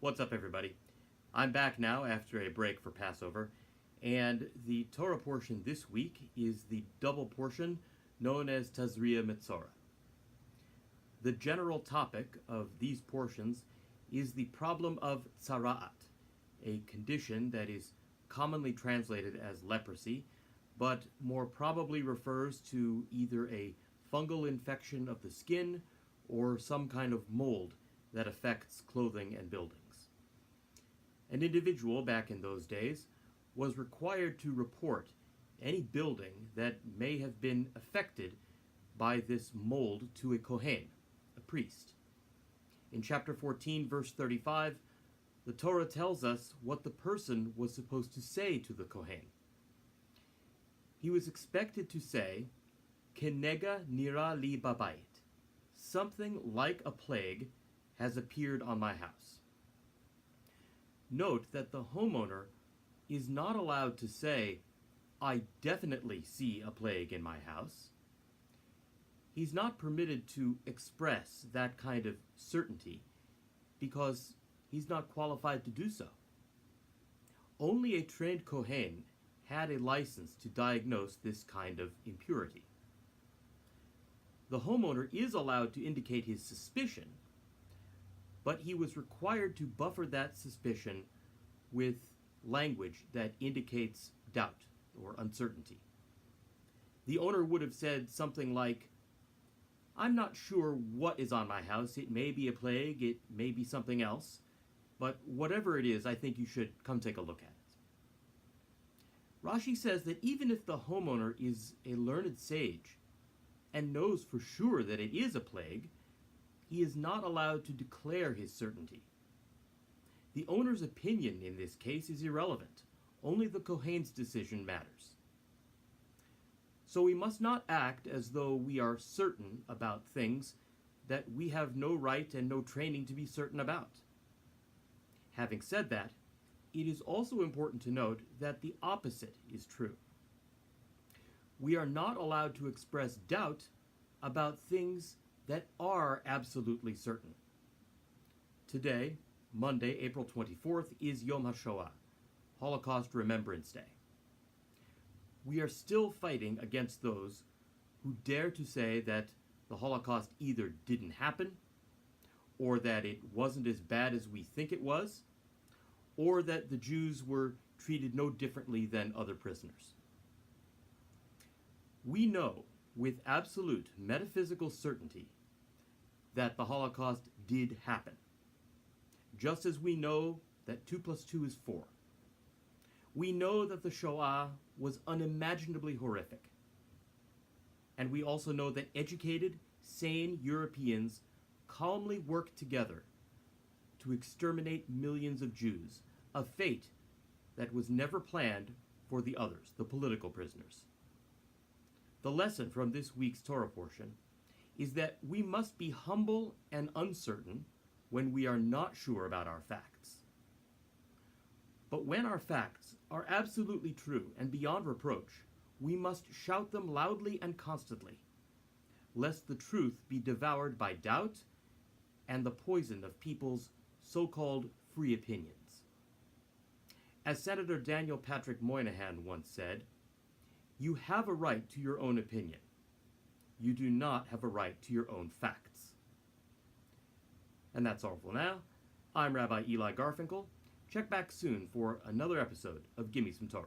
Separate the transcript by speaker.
Speaker 1: What's up, everybody? I'm back now after a break for Passover, and the Torah portion this week is the double portion known as Tazria Metsora. The general topic of these portions is the problem of tzara'at, a condition that is commonly translated as leprosy, but more probably refers to either a fungal infection of the skin or some kind of mold that affects clothing and buildings. An individual back in those days was required to report any building that may have been affected by this mold to a kohen, a priest. In chapter 14, verse 35, the Torah tells us what the person was supposed to say to the kohen. He was expected to say, Kenega nira li babayit, something like a plague has appeared on my house. Note that the homeowner is not allowed to say, I definitely see a plague in my house. He's not permitted to express that kind of certainty because he's not qualified to do so. Only a trained kohen had a license to diagnose this kind of impurity. The homeowner is allowed to indicate his suspicion, but he was required to buffer that suspicion with language that indicates doubt or uncertainty. The owner would have said something like, I'm not sure what is on my house. It may be a plague, it may be something else, but whatever it is, I think you should come take a look at it. Rashi says that even if the homeowner is a learned sage and knows for sure that it is a plague, he is not allowed to declare his certainty. The owner's opinion in this case is irrelevant. Only the kohen's decision matters. So we must not act as though we are certain about things that we have no right and no training to be certain about. Having said that, it is also important to note that the opposite is true. We are not allowed to express doubt about things that are absolutely certain. Today, Monday, April 24th, is Yom HaShoah, Holocaust Remembrance Day. We are still fighting against those who dare to say that the Holocaust either didn't happen, or that it wasn't as bad as we think it was, or that the Jews were treated no differently than other prisoners. We know with absolute metaphysical certainty that the Holocaust did happen, just as we know that 2 plus 2 is 4. We know that the Shoah was unimaginably horrific. And we also know that educated, sane Europeans calmly worked together to exterminate millions of Jews, a fate that was never planned for the others, the political prisoners. The lesson from this week's Torah portion is that we must be humble and uncertain when we are not sure about our facts. But when our facts are absolutely true and beyond reproach, we must shout them loudly and constantly, lest the truth be devoured by doubt and the poison of people's so-called free opinions. As Senator Daniel Patrick Moynihan once said, you have a right to your own opinion. You do not have a right to your own facts. And that's all for now. I'm Rabbi Eli Garfinkel. Check back soon for another episode of Gimme Some Torah.